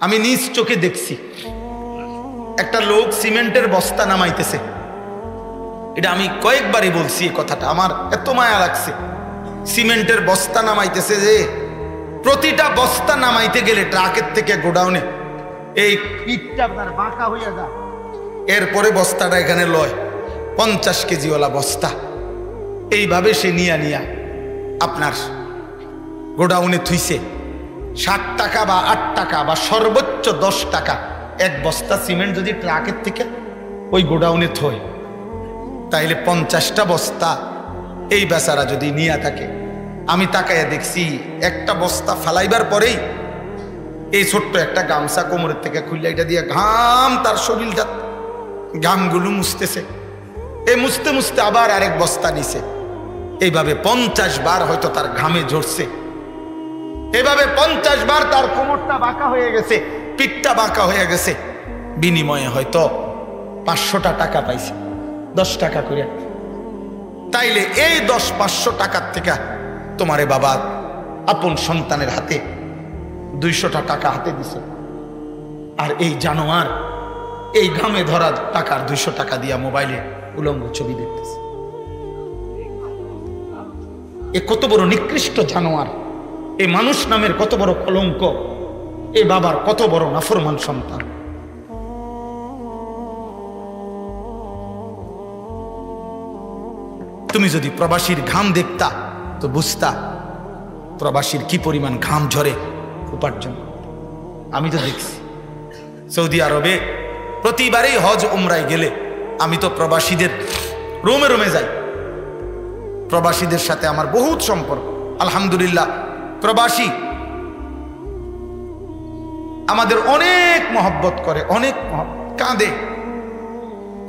আমি নিজ চোখে দেখছি একটা লোক সিমেন্টের বস্তা নামাইতেছে। এটা আমি কয়েকবারই বলছি এই কথাটা, আমার এত মায়া লাগছে। সিমেন্টের বস্তা নামাইতেছে, যে প্রতিটা বস্তা নামাইতে গেলে ট্রাকের থেকে গোডাউনে এই পিঠটা আপনার বাঁকা হইয়া যায়, এরপরে বস্তাটা এখানে লয় 50 কেজিওয়ালা বস্তা। এইভাবে সে নিয়া আপনার গোডাউনে থুইছে। 60 টাকা বা 8 টাকা বা সর্বোচ্চ 10 টাকা এক বস্তা সিমেন্ট যদি ট্রাকের থেকে ওই গোডাউনে থয়, তাইলে 50টা বস্তা এই বেচারা যদি নিয়ে থাকে। আমি তাকাইয়া দেখছি একটা বস্তা ফালাইবার পরেই এই ছোট্ট একটা গামছা কোমরের থেকে খুললে এটা দিয়ে ঘাম, তার শরীরটা ঘামগুলো মুছতেছে। এই মুছতে মুছতে আবার আরেক বস্তা নিছে। এইভাবে 50 বার হয়তো তার ঘামে ঝরছে। এভাবে 50 বার তার কোমরটা বাঁকা হয়ে গেছে, পিঠটা বাঁকা হয়ে গেছে। বিনিময়ে হয়তো 500টা টাকা পাইছে, 10 টাকা করে। তাইলে এই 10-500 টাকার থেকে তোমারে বাবা আপন সন্তানের হাতে 200টা টাকা হাতে দিছে, আর এই জানোয়ার এই ঘামে ধরা টাকার 200 টাকা দিয়া মোবাইলে উলঙ্গ ছবি দেখতেছে। এ কত বড় নিকৃষ্ট জানোয়ার, এ মানুষ নামের কত বড় কলঙ্ক, এ বাবার কত বড় নাফরমান সন্তান। তুমি যদি প্রবাসীর ঘাম দেখতা তো বুঝতা প্রবাসীর কি পরিমাণ ঘাম ঝরে উপার্জন। আমি তো দেখছি সৌদি আরবে প্রতিবারেই হজ উমরায় গেলে আমি তো প্রবাসীদের রুমে রুমে যাই। প্রবাসীদের সাথে আমার বহুত সম্পর্ক, আলহামদুলিল্লাহ। প্রবাসী আমাদের অনেক মহব্বত করে, অনেক কাঁদে।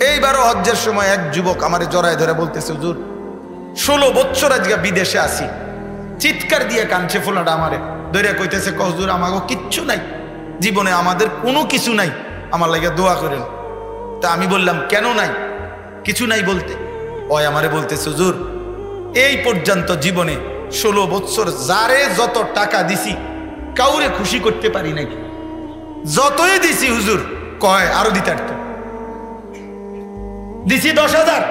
এইবারও হজ্জের সময় এক যুবক আমারে জড়ায় ধরে বলতেছে, হুজুর 16 বছর আজকে বিদেশে আসি। চিৎকার দিয়ে কাঁদছে, ফোলাটা আমারে ধরে কইতেছে, হুজুর আমাকে কিচ্ছু নাই জীবনে, আমাদের কোনো কিছু নাই, আমার লাগে দোয়া করেন। তা আমি বললাম, কেন নাই? কিছু নাই বলতে ওই আমারে বলতেছে, হুজুর এই পর্যন্ত জীবনে 16 বছর যারে যত টাকা দিছি কাউরে খুশি করতে পারি নাই। যতই দিছি হুজুর কয় আরো দিতে পারত, দিছি 10,000,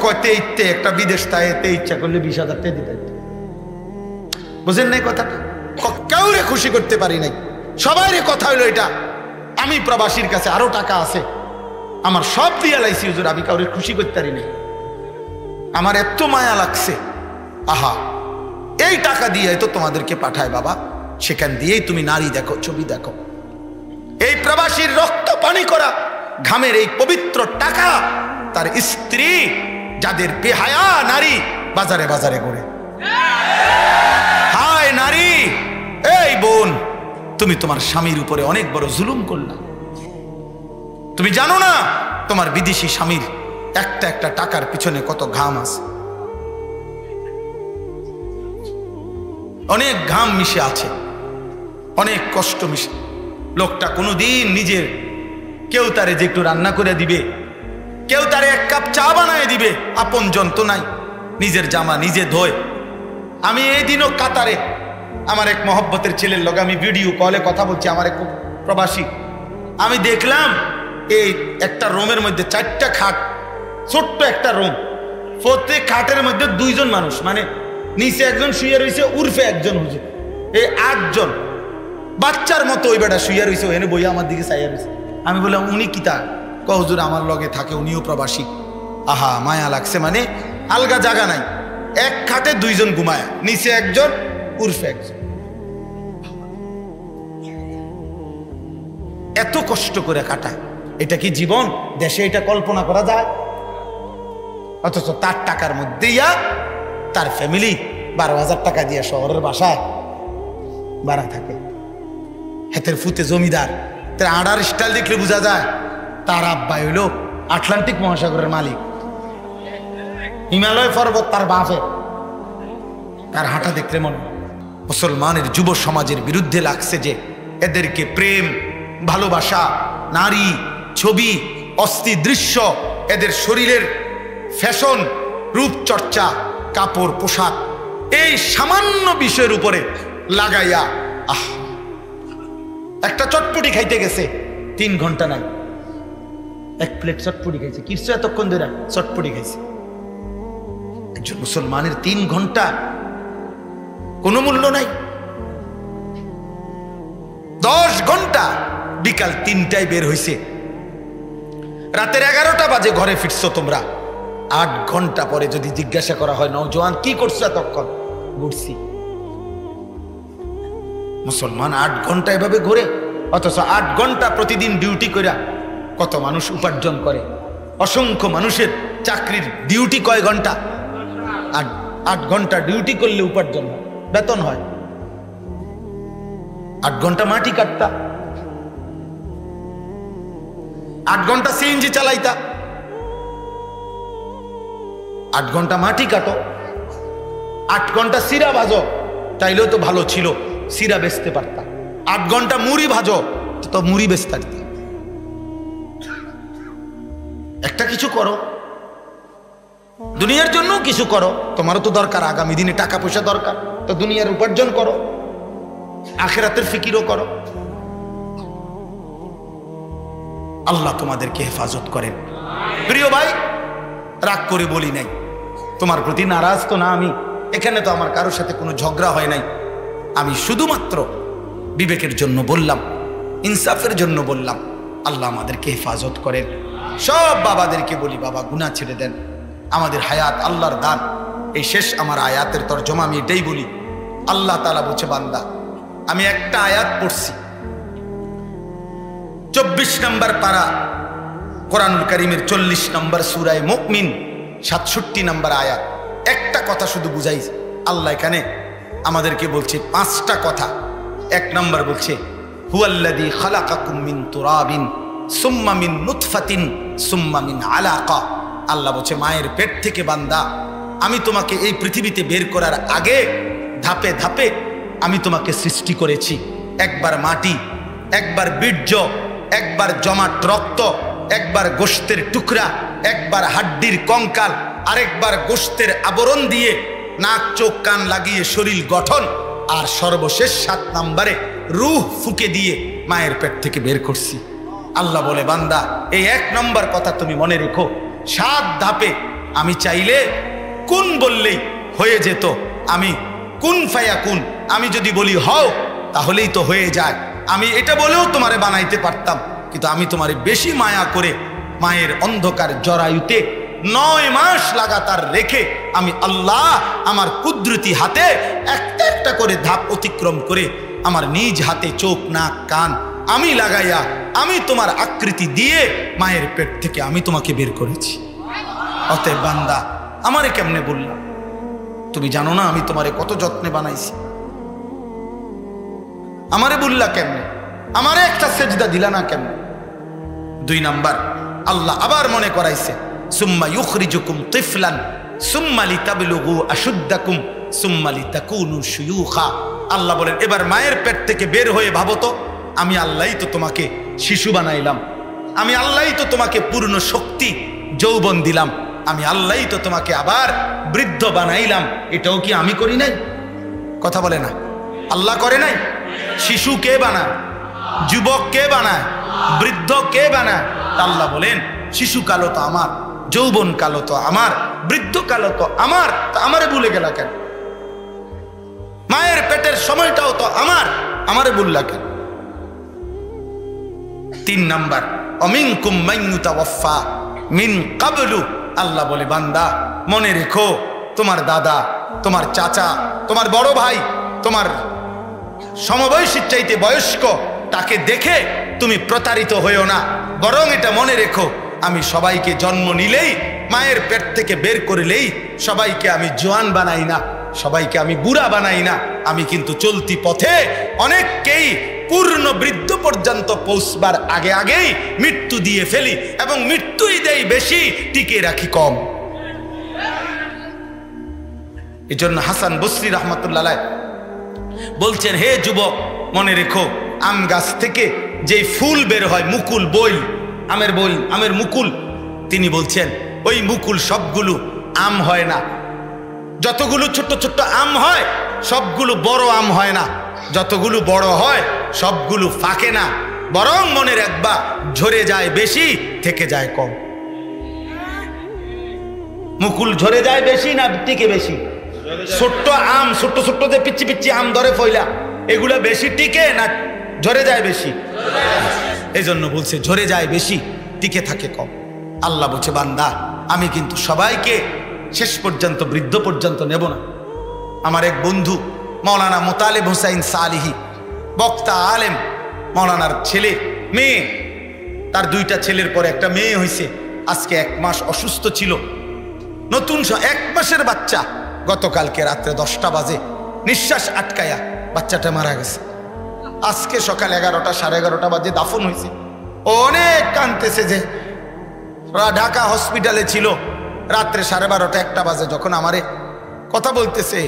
কতে একটা বিদেশ তাইতে ইচ্ছা করলে 20,000 দিতে পারত। বুঝেন নাই কথাটা? কাউরে খুশি করতে পারি নাই। সবাই কথা হইলো এটা, আমি প্রবাসীর কাছে আরো টাকা আছে, আমার সব দিয়ে লাইছি হুজুর, আমি কাউরে খুশি করতে পারি নাই। আমার এত মায়া লাগছে, আহা এই টাকা দিয়ে তো তোমাদেরকে পাঠায় বাবা, সেখান দিয়েই তুমি নারী দেখো, ছবি দেখো। এই প্রবাসীর রক্ত পানি করা ঘামের এই পবিত্র টাকা তার স্ত্রী, যাদের বেহায়া নারী বাজারে বাজারে ঘুরে। হায় নারী, এই বোন, তুমি তোমার স্বামীর উপরে অনেক বড় জুলুম করলা। তুমি জানো না তোমার বিদেশি স্বামীর একটা একটা টাকার পিছনে কত ঘাম আছে, অনেক ঘাম মিশে আছে, অনেক কষ্ট মিশে। লোকটা কোনোদিন নিজের, কেউ তারে যে একটু রান্না করে দিবে, কেউ তারে 1 কাপ চা বানায় দিবে, আপন জন তো নাই, নিজের জামা নিজে ধোয়। আমি এই দিনও কাতারে আমার এক মহব্বতের ছেলের লগে আমি ভিডিও কলে কথা বলছি, আমার এক প্রবাসী। আমি দেখলাম এই একটা রুমের মধ্যে 4টা খাট, ছোট্ট একটা রুম, প্রত্যেক খাটের মধ্যে 2 জন মানুষ, মানে নিচে একজন শুয়ে রয়েছে, উর্ফে একজন হুজুর, এই 8 জন। বাচ্চার মতো ওই বেটা শুয়ে রয়েছে, ওখানে বইয়া আমার দিকে চাইয়া রয়েছে। আমি বললাম, উনি কি তা? হুজুর আমার লগে থাকে, উনিও প্রবাসী। আহা মায়া লাগছে, মানে আলগা জায়গা নাই, এক খাটে 2 জন ঘুমায়, নিচে একজন, উর্ফে একজন। এত কষ্ট করে কাটায়, এটা কি জীবন? দেশে এটা কল্পনা করা যায়? অথচ তার টাকার মধ্যে তার ফ্যামিলি 12,000 টাকা দিয়ে শহরের বাসায় ভাড়া থাকে। হাতের ফুতে জমিদার, তার আড়ার স্টাইল দেখলে বোঝা যায় তার আব্বা হইল আটলান্টিক মহাসাগরের মালিক। হিমালয় পর্বত তার বাপের, তার হাঁটা দেখলে মনে। মুসলমানের যুব সমাজের বিরুদ্ধে লাগছে যে এদেরকে প্রেম, ভালোবাসা, নারী, ছবি, অস্থি দৃশ্য, এদের শরীরের ফ্যাশন, রূপচর্চা, কাপড়, পোশাক, এই সামান্য বিষয়ের উপরে লাগাইয়া একটা চটপটি খাইতে গেছে 3 ঘন্টা নাই, 1 প্লেট চটপটি খাইছে। কিছু এতক্ষণ ধরে চটপটি খাইছে। একজন মুসলমানের 3 ঘন্টা কোনো মূল্য নাই। 10 ঘন্টা, বিকাল 3টায় বের হইছে, রাতের 11টা বাজে ঘরে ফিরছো তোমরা। 8 ঘন্টা পরে যদি জিজ্ঞাসা করা হয় নওজোয়ান কি করছো এতক্ষণ, ঘুরছি। মুসলমান 8 ঘন্টা এভাবে ঘুরে, অথচ 8 ঘন্টা প্রতিদিন ডিউটি করে কত মানুষ উপার্জন করে। অসংখ্য মানুষের চাকরির ডিউটি কয় ঘন্টা? 8 ঘন্টা ডিউটি করলে উপার্জন হয়, বেতন হয়। 8 ঘন্টা মাটি কাটতা, 8 ঘন্টা সিএনজি চালাইতা, 8 ঘন্টা মাটি কাটো, 8 ঘন্টা সিরা ভাজো, তাইলেও তো ভালো ছিল, সিরা বেচতে পারতা। 8 ঘন্টা মুড়ি ভাজো, তো মুড়ি বেচতে পারতা। একটা কিছু করো, দুনিয়ার জন্য কিছু করো। তোমারও তো দরকার, আগামী দিনে টাকা পয়সা দরকার, তো দুনিয়ার উপার্জন করো, আখিরাতের ফিকিরও করো। আল্লাহ তোমাদেরকে হেফাজত করেন। প্রিয় ভাই, রাগ করে বলি নাই, তোমার প্রতি নারাজ তো না আমি। এখানে তো আমার কারোর সাথে কোনো ঝগড়া হয় নাই। আমি শুধুমাত্র বিবেকের জন্য বললাম, ইনসাফের জন্য বললাম। আল্লাহ আমাদেরকে হেফাজত করেন। সব বাবাদেরকে বলি, বাবা গুনাহ ছেড়ে দেন, আমাদের হায়াত আল্লাহর দান। এই শেষ আমার আয়াতের তরজমা আমি এটাই বলি। আল্লাহ তাআলা বলছে, বান্দা আমি একটা আয়াত পড়ছি, 24 নম্বর পারা কোরআনুল কারীমের 40 নম্বর সূরায়ে মুমিন 67 নম্বর আয়াত। একটা কথা শুধু বুঝাই, আল্লাহ এখানে আমাদেরকে বলছে 5টা কথা। 1 নম্বর বলছে, হুয়াল্লাযী খালাকাকুম মিন তুরাবিন সুম্মা মিন নুতফাতিন সুম্মা মিন আলাকা। আল্লাহ বলছে, মায়ের পেট থেকে বান্দা আমি তোমাকে এই পৃথিবীতে বের করার আগে ধাপে ধাপে আমি তোমাকে সৃষ্টি করেছি। একবার মাটি, একবার বীর্য, একবার জমাট রক্ত, একবার গোশতের টুকরা, একবার হাড্ডির কঙ্কাল, আরেকবার গোশতের আবরণ দিয়ে নাক চোখ কান লাগিয়ে শরীর গঠন, আর সর্বশেষ 7 নম্বরে রূহ ফুঁকে দিয়ে মায়ের পেট থেকে বের করছি। আল্লাহ বলে, বান্দা এই 1 নম্বর কথা তুমি মনে রেখো। 7 ধাপে আমি চাইলে কুন বললেই হয়ে যেত। আমি কুন ফায়াকুন, আমি যদি বলি হও তাহলেই তো হয়ে যায়। আমি এটা বলেও তোমারে বানাইতে পারতাম, কিন্তু আমি তোমারে বেশি মায়া করে মায়ের অন্ধকার জরায়ুতে 9 মাস লাগাতার রেখে আমি আল্লাহ আমার কুদরতি হাতে একটা একটা করে ধাপ অতিক্রম করে আমার নিজ হাতে চোখ নাক কান আমি লাগাইয়া আমি তোমার আকৃতি দিয়ে মায়ের পেট থেকে আমি তোমাকে বের করেছি। অতএব বান্দা আমারে কেমনে বললাম? তুমি জানো না আমি তোমারে কত যত্নে বানাইছি? আমারে বললা কেমনে? আমারে একটা সেজদা দিলা না কেমনে? 2 নাম্বার, আল্লাহ আবার মনে করাইছে, সুম্মা ইউখরিজুকুম তিফলান সুম্মা লিতাবলুগু আশুদ্দাকুম সুম্মা লিতাকুনু শুয়ুখা। আল্লাহ বলেন, এবার মায়ের পেট থেকে বের হয়ে ভাবো তো, আমি আল্লাহই তো তোমাকে শিশু বানাইলাম, আমি আল্লাহই তো তোমাকে পূর্ণ শক্তি যৌবন দিলাম, আমি আল্লাহই তো তোমাকে আবার বৃদ্ধ বানাইলাম। এটাও কি আমি করি নাই? কথা বলে না, আল্লাহ করে নাই? শিশু কে বানায়? যুবক কে বানায়? বৃদ্ধ কে বানায়? আল্লাহ বলেন, শিশু কালো তো আমার, যৌবন কালো তো আমার, বৃদ্ধ কালো তো আমার, তা আমারে ভুলে গেলা কেন? মায়ের পেটের সময়টাও তো আমার, আমারে বললা কেন? 3 নাম্বার, অমিনকুম মান ইউতাওয়াফা মিন ক্বাবলু। আল্লাহ বলে, বান্দা মনে রেখো, তোমার দাদা, তোমার চাচা, তোমার বড় ভাই, তোমার সমবয়সীর চাইতে বয়স্ক, তাকে দেখে তুমি প্রতারিত হইও না। বরং এটা মনে রেখো, আমি সবাইকে জন্ম নিলেই, মায়ের পেট থেকে বের করলেই সবাইকে আমি জোয়ান বানাই না, সবাইকে আমি বুড়া বানাই না। আমি কিন্তু চলতি পথে অনেককেই পূর্ণ বৃদ্ধ পর্যন্ত পৌঁছবার আগে আগেই মৃত্যু দিয়ে ফেলি, এবং মৃত্যুই দেই বেশি, টিকে রাখি কম। এই জন্য হাসান বসরি রহমতুল্লাহ আলাইহি বলছেন, হে যুবক মনে রেখো, আম গাছ থেকে যে ফুল বের হয়, মুকুল, বই, আমের বই, আমের মুকুল, তিনি বলছেন ওই মুকুল সবগুলো আম হয় না। যতগুলো ছোট্ট ছোট্ট আম হয় সবগুলো বড় আম হয় না, যতগুলো বড় হয় সবগুলো ফাঁকে না, বরং মনে রাখবা ঝরে যায় বেশি, থেকে যায় কম। মুকুল ঝরে যায় বেশি না টিকে বেশি? ছোট্ট আম, ছোট্ট ছোট্ট যে পিচ্ছি পিচ্ছি আম ধরে ফইলা, এগুলা বেশি টিকে না ঝরে যায় বেশি? এই জন্য বলছে ঝরে যায় বেশি, টিকে থাকে কম। আল্লাহ বলছে বান্দা আমি কিন্তু সবাইকে শেষ পর্যন্ত, বৃদ্ধ পর্যন্ত নেব না। আমার এক বন্ধু মৌলানা মোতালেব হুসাইন সালিহি, বক্তা আলেম, মৌলানার ছেলে মেয়ে, তার দুইটা ছেলের পরে একটা মেয়ে হয়েছে। আজকে 1 মাস অসুস্থ ছিল, নতুন 1 মাসের বাচ্চা। গতকালকে রাত্রে 10টা বাজে নিঃশ্বাস আটকায়া বাচ্চাটা মারা গেছে। আজকে সকাল 11টা, সাড়ে 11টা বাজে দাফন হয়েছে। অনেক কাঁদতেছে যে ঢাকা হসপিটালে ছিল। রাত্রে 12:30, 1টা বাজে যখন আমারে কথা বলতেছে,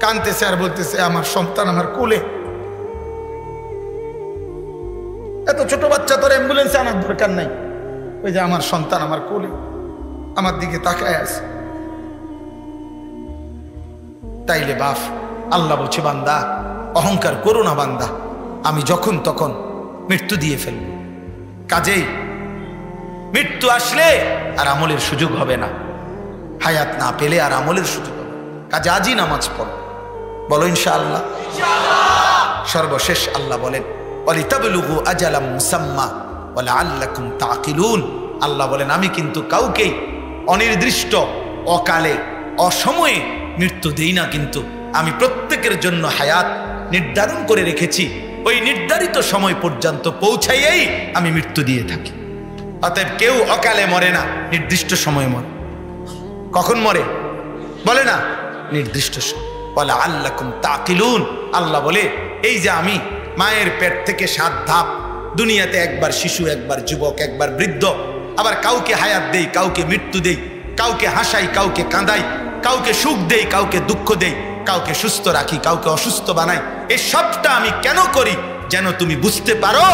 কাঁদতেছে আর বলতেছে আমার সন্তান আমার কোলে। এত ছোট বাচ্চা, তোর অ্যাম্বুলেন্সে আনার দরকার নাই, ওই যে আমার সন্তান আমার কোলে আমার দিকে তাকায় আছে। তাইলে বাপ আল্লাহ বলছে বান্দা অহংকার করো না বান্দা, আমি যখন তখন মৃত্যু দিয়ে ফেলব। কাজেই মৃত্যু আসলে আর আমলের সুযোগ হবে না, হায়াত না পেলে আর আমলের সুযোগ হবে। কাজে আজই নামাজ পড়ো, বলো ইনশাআল্লাহ। সর্বশেষ আল্লাহ বলেন ওয়ালিতাবলুগু আজালাম মুসাম্মা ওয়ালাআল্লাকুম তাকিলুন। আল্লাহ বলেন আমি কিন্তু কাউকেই অনির্দিষ্ট, অকালে, অসময়ে মৃত্যু দেই না, কিন্তু আমি প্রত্যেকের জন্য হায়াত নির্ধারণ করে রেখেছি। ওই নির্ধারিত সময় পর্যন্ত পৌঁছাইয়েই আমি মৃত্যু দিয়ে থাকি। অতএব কেউ অকালে মরে না, নির্দিষ্ট সময় মরে। কখন মরে বলে না? নির্দিষ্ট সময়। বলে আল্লাকুম তাকিলুন। আল্লাহ বলে এই যে আমি মায়ের পেট থেকে 7 ধাপ, দুনিয়াতে একবার শিশু, একবার যুবক, একবার বৃদ্ধ, আবার কাউকে হায়াত দেই, কাউকে মৃত্যু দেই, কাউকে হাসাই, কাউকে কাঁদাই, কাউকে সুখ দেই, কাউকে দুঃখ দেই, কাউকে সুস্থ রাখি, কাউকে অসুস্থ বানাই। এই সবটা আমি কেন করি? যেন তুমি বুঝতে পারো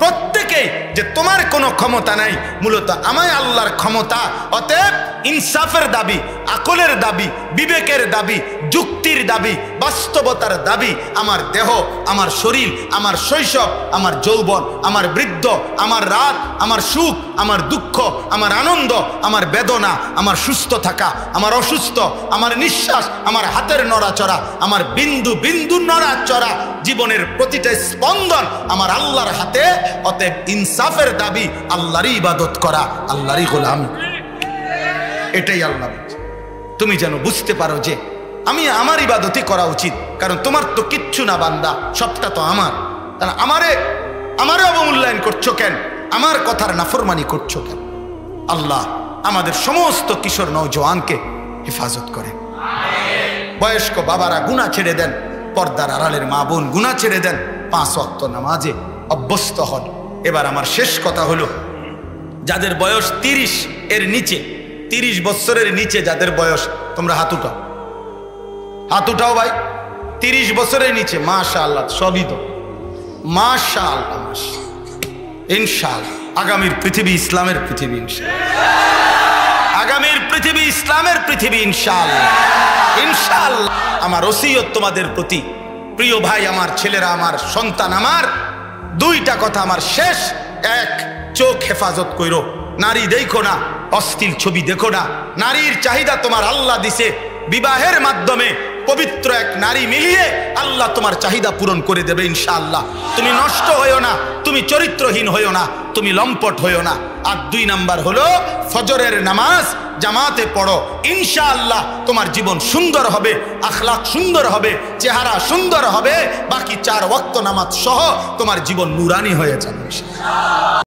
প্রত্যেকেই যে তোমার কোনো ক্ষমতা নাই, মূলত আমায় আল্লাহর ক্ষমতা। অতএব ইনসাফের দাবি, আকলের দাবি, বিবেকের দাবি, যুক্তির দাবি, বাস্তবতার দাবি আমার দেহ, আমার শরীর, আমার শৈশব, আমার যৌবন, আমার বৃদ্ধ, আমার রাত, আমার সুখ, আমার দুঃখ, আমার আনন্দ, আমার বেদনা, আমার সুস্থ থাকা, আমার অসুস্থ, আমার নিঃশ্বাস, আমার হাতের নড়াচড়া, আমার বিন্দু বিন্দু নড়াচড়া, জীবনের প্রতিটা স্পন্দন আমার আল্লাহর হাতে। অতএব ইনসাফের দাবি আল্লাহরই ইবাদত করা, আল্লাহরই গোলামি। এটাই আল্লাহ বলছে। তুমি যেন বুঝতে পারো যে আমি আমার ইবাদতই করা উচিত, কারণ তোমার তো কিচ্ছু না বান্দা, সবটা তো আমার। তাহলে আমারে অবমূল্যায়ন করছো কেন? আমার কথার নাফরমানি করছো কেন? আল্লাহ আমাদের সমস্ত কিশোর নওজোয়ানকে হেফাজত করেন। বয়স্ক বাবারা গুনাহ ছেড়ে দেন, পর্দার আড়ালের মা বোন গুনাহ ছেড়ে দেন, 5 ওয়াক্ত নামাজে অভ্যস্ত হন। এবার আমার শেষ কথা হলো, যাদের বয়স 30 এর নিচে, 30 বছরের নিচে যাদের বয়স, তোমরা হাত উঠাও, হাত উঠাও ভাই। 30 বছরের নিচে, মাশাআল্লাহ, সবই তো মাশাআল্লাহ, ইনশাআল্লাহ আগামীর পৃথিবী ইসলামের পৃথিবী, ইনশাআল্লাহ আগামীর পৃথিবী ইসলামের পৃথিবী, ইনশাআল্লাহ ইনশাআল্লাহ। আমার ওসিয়ত তোমাদের প্রতি, প্রিয় ভাই, আমার ছেলেরা, আমার সন্তান, আমার 2টা কথা আমার শেষ। 1, চোখ হেফাজত কইরো, নারী দেখো না, অশ্লীল ছবি দেখো না। নারীর চাহিদা তোমার আল্লাহ দিছে, বিবাহের মাধ্যমে পবিত্র এক নারী মিলিয়ে আল্লাহ তোমার চাহিদা পূরণ করে দেবে ইনশাআল্লাহ। তুমি নষ্ট হইও না, তুমি চরিত্রহীন হইও না, তুমি লম্পট হইও না। আর 2 নাম্বার হলো ফজরের নামাজ জামাতে পড়ো, ইনশাআল্লাহ তোমার জীবন সুন্দর হবে, আখলাক সুন্দর হবে, চেহারা সুন্দর হবে, বাকি 4 ওয়াক্ত নামাজ সহ তোমার জীবন নুরানি হয়ে যাবে ইনশাআল্লাহ।